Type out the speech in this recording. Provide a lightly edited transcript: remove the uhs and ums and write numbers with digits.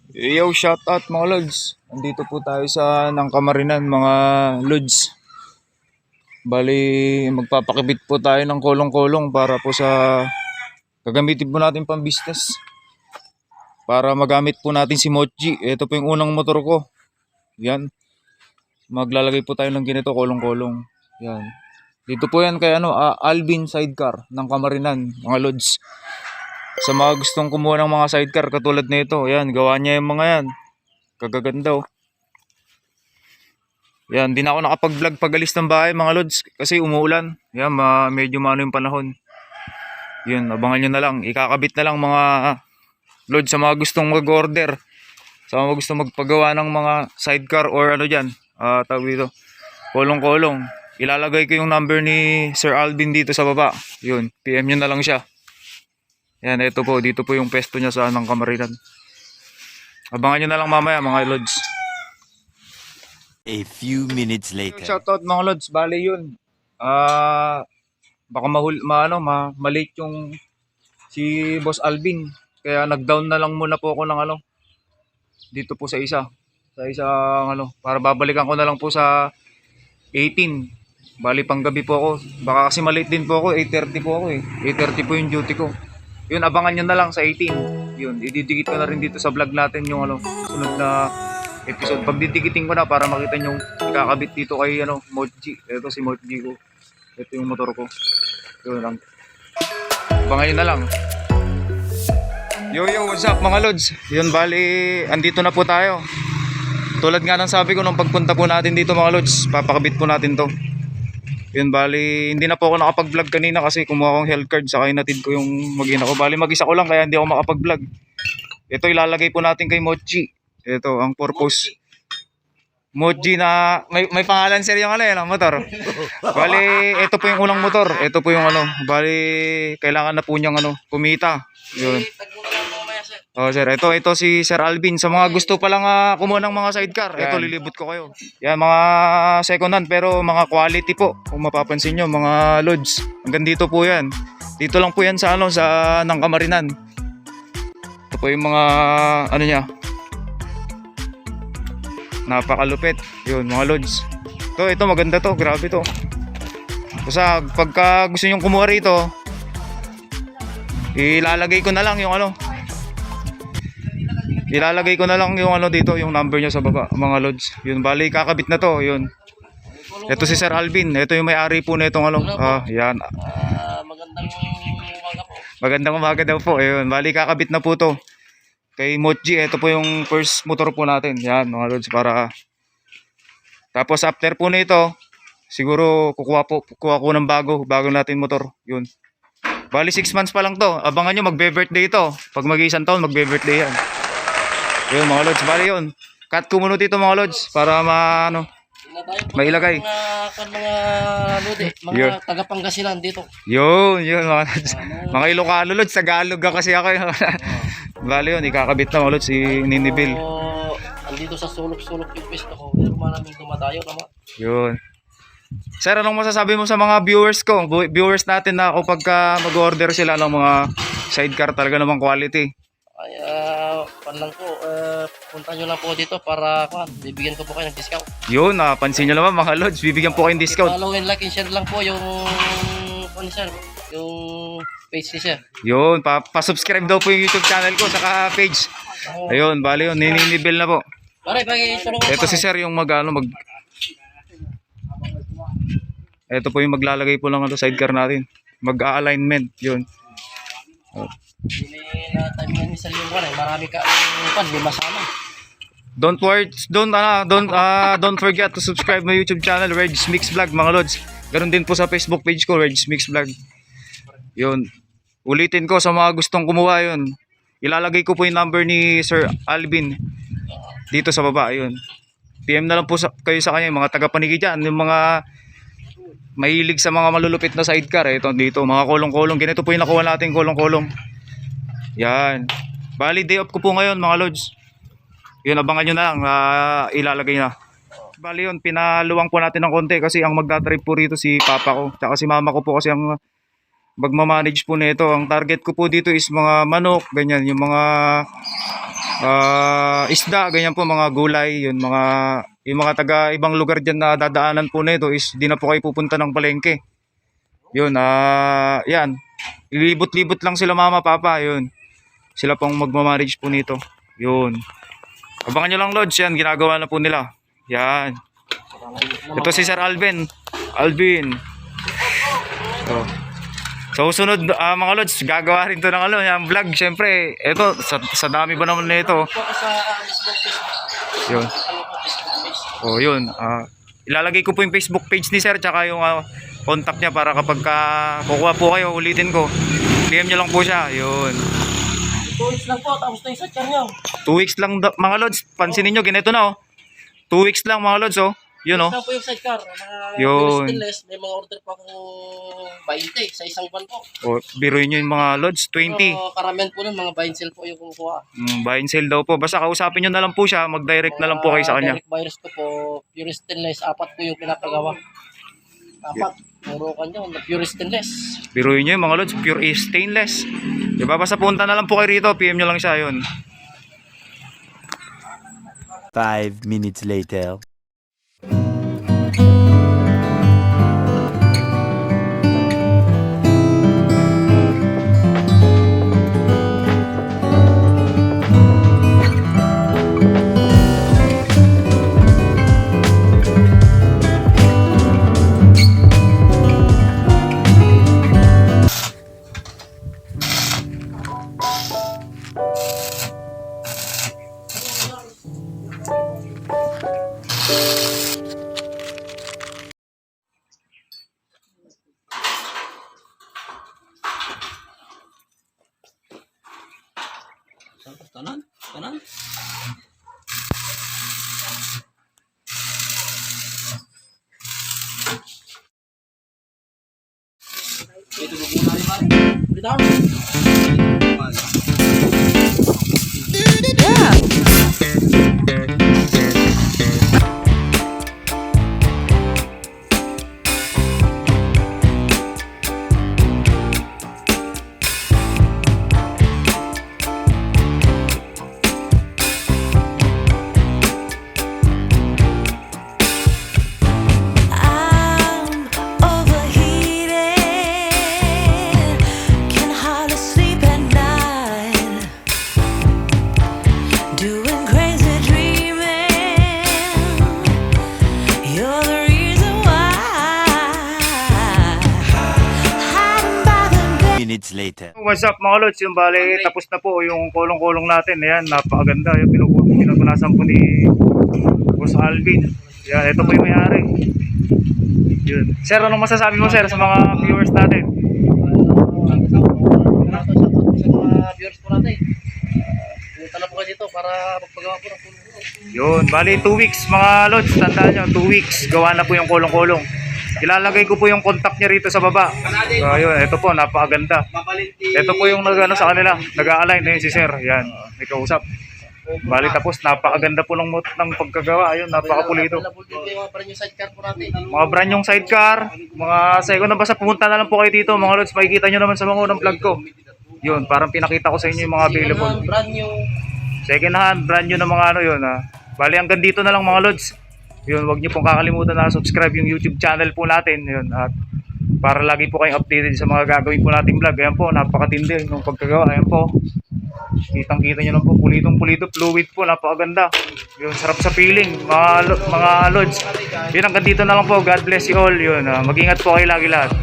Yo, shout out mga lods. Andito po tayo sa Nangkamarinan mga lods. Bali, magpapakibit po tayo ng kolong-kolong para po sa gagamitin po natin pang business. Para magamit po natin si Mochi. Ito po yung unang motor ko. Yan. Maglalagay po tayo ng ganito kolong-kolong. Yan. Dito po yan kay Alvin Sidecar ng Kamarinan mga lods. Sa mga gustong kumuha ng mga sidecar katulad nito, yan, gawa niya yung mga yan. Kagaganda oh. Yan, di na ako nakapag-vlog pag-alis ng bahay mga lods kasi umuulan. Yan, medyo mano yung panahon. Yan, abangan nyo na lang. Ikakabit na lang mga lods sa mga gustong mag-order. Sa mga gustong magpagawa ng mga sidecar or ano dyan. Tawag dito, kolong-kolong. Ilalagay ko yung number ni Sir Alvin dito sa baba. Yun, PM nyo na lang siya. Yan, ito po, dito po yung pesto niya sa Nangkamarinan. Abangan nyo na lang mamaya mga lods. A few minutes later. Shoutout mga lods, bali yun. Baka malate yung si Boss Alvin. Kaya nag-down na lang muna po ako ng dito po sa isa. Sa isang para babalikan ko na lang po sa 18. Bali pang gabi po ako. Baka kasi malate din po ako, 8:30 po ako eh. 8:30 po yung duty ko. Yun, abangan nyo na lang sa 18. Yun, ididikit ko na rin dito sa vlog natin yung sunod na episode. Pagdidikitin ko na para makita nyo ikakabit dito kay Mochi. Ito si Mochi ko. Ito yung motor ko. Yun lang. Abangan nyo na lang. Yo, what's up mga lods? Yun, bali, andito na po tayo. Tulad nga ng sabi ko nung pagpunta po natin dito mga lods, papakabit po natin to. Yun, bali, hindi na po ako nakapag-vlog kanina kasi kumuha akong health card saka inatid ko yung mag-ina ko. Bali, mag-isa ko lang kaya hindi ako makapag-vlog. Ito ilalagay po natin kay Mochi. Ito ang purpose. Mochi na may pangalan sir yung motor. Bali, ito po yung unang motor. Ito po yung bali, kailangan na po niyang kumita. Yun. Oh sir, ito si Sir Alvin. Sa mga gusto pa lang kumuha ng mga sidecar, ito lilibot ko kayo. Yan, mga second hand pero mga quality po. Kung mapapansin nyo, mga loads. Hanggang dito po yan. Dito lang po yan sa sa Nangkamarinan. Ito po yung mga niya. Napakalupit. Yun, mga loads. Ito maganda to, grabe to. Kasi pagka gusto nyo kumuha rito, ilalagay ko na lang yung ilalagay ko na lang yung dito, yung number niya sa baba, mga lods. Yun, bali kakabit na to, yun. Ito si Sir Alvin, ito yung may-ari po na itong yan. Magandang umaga daw po. Ayun, bali kakabit na po to. Kay Mochi, ito po yung first motor po natin. Yan, mga lods, para tapos after po nito, siguro kukuha ko ng bago natin motor. Yun. Bali 6 months pa lang to. Abangan nyo, magbe-birthday ito. Pag mag-isang taon, magbe-birthday yan. Yun mga lods, bali yun. Cut ko muna dito mga lods para mailagay. Mga taga-Pangasinan dito. Yun mga lods. Mga Ilocano lods, Tagalog kasi ako. Bali yun, ikakabit na mga lods si Ninibil. Andito sa sulok-sulok yung pwesto ko. Pero maraming dumadayo naman. Yun. Sir, anong masasabi mo sa mga viewers ko? Viewers natin na kapag mag-order sila ng mga sidecar, talaga namang quality. Ay, lang po, punta nyo lang po dito para bibigyan ko po kayo ng discount. Yun, pansin nyo naman mga lods, bibigyan po kayo ng discount. Follow and like and share lang po yung yung page ni sir. Yun, pa-subscribe daw po yung YouTube channel ko saka page. Ayun, bali yun, Ninibil na po. Ito si sir yung ito po yung maglalagay po lang sidecar natin. Mag-alignment, yun. Marami ka lima sana. Don't forget to subscribe my YouTube channel, Reg's Mix Vlog mga lods. Ganon din po sa Facebook page ko, Reg's Mix Vlog. Yun. Ulitin ko sa mga gustong kumuha yun. Ilalagay ko po yung number ni Sir Alvin dito sa baba, yun. PM na lang po kayo sa kanya, yung mga taga-Panigi dyan, yung mga mahilig sa mga malulupit na sidecar. Ito dito, mga kolong-kolong. Ganito po yung nakuha natin, kolong-kolong. Yan. Bali, day off ko po ngayon mga lods. Yun, abangan nyo na lang. Ilalagay na. Bali yun, pinaluwang po natin ng konti kasi ang magdatrip po rito si papa ko. Tsaka si mama ko po kasi ang magmamanage po nito. Ang target ko po dito is mga manok, ganyan. Yung mga isda, ganyan po, mga gulay, yun, yung mga taga ibang lugar dyan na dadaanan po nito is di na po kayo pupunta ng palengke. Yun, yan. Ilibot-libot lang sila mama, papa, yun. Sila pong magmamarriage po nito. Yun. Abangan nyo lang, Lods, yan, ginagawa na po nila. Yan. Ito si Sir Alvin. So sunod, mga Lods, gagawa rin to ng yung vlog. Siyempre, ito, sa dami ba naman nito. Po ako sa Facebook page. Yun. Yun. Ilalagay ko po yung Facebook page ni Sir, tsaka yung contact niya para kapag kukuha po kayo, ulitin ko. PM nyo lang po siya. Yun. 2 weeks lang po, tapos na yung satchar nyo. 2 weeks lang, mga Lods. Pansinin nyo, ganito na, 2 weeks lang, mga Lods, Yun, Isa po yung sidecar. Mga Yun. stainless, may mga order pa akong 20 sa isang buwan po. Biruin nyo yung mga Lods, 20. Pero karamihan po nun, mga buy and sell po yung kukuha. Buy and sell daw po. Basta kausapin nyo na lang po siya, mag-direct na lang po kayo sa kanya. Direct buyers ko po, pure stainless, 4 po yung pinapagawa. 4. Puro kanya, pure stainless. Biruin nyo yung mga Lods, pure stainless. Diba? Basta punta na lang po kayo rito, PM nyo lang siya, yun. 5 minutes later. Kanan? Kanan? Ito muna rin pare. Bitaw. I'm overheated, can hardly sleep at night, doing crazy dreaming. You're the reason why. Hiding by the bed. Minutes later. What's up, mga Lods? Yung bali, tapos na po yung kolong-kolong natin. Ayan, napakaganda. Yung pinupunasan po ni Boss Alvin. Yan, ito po yung may-ari. Yun. Sir, anong masasabi mo, sir, sa mga viewers natin? Sa mga viewers po natin. Punta na po kayo dito para magpagawa po ng kulong. Yun, bali 2 weeks, mga Lods. Tandaan nyo, 2 weeks. Gawa na po yung kolong-kolong. Ilalagay ko po yung contact niya rito sa baba. Yun, ito po, napakaganda. Ito po yung sa kanila. Nag-a-align na yun si sir. Yan, may kausap. Bali tapos, napakaganda po ng pagkagawa. Ayun, napakapulido. Available din po yung mga brand new sidecar po natin. Mga brand yung sidecar, mga second na basta pumunta na lang po kayo dito, mga Lods. Makikita nyo naman sa mga unang vlog ko. Yun, parang pinakita ko sa inyo yung mga available. Brand new. Second hand, brand new na mga yun. Bali hanggang dito na lang, mga Lods. Yun, wag niyo pong kakalimutan na subscribe yung YouTube channel po natin. Yun, at para lagi po kayong updated sa mga gagawin po nating vlog. Ayan po, napakatindi yung pagkagawa. Ayan po. Kitang-kita nyo lang po, pulitong-pulito, fluid po, napakaganda. Yun, sarap sa feeling, mga Lods. Yun, hanggang dito na lang po. God bless you all. Yun, mag-ingat po kayo lagi lahat.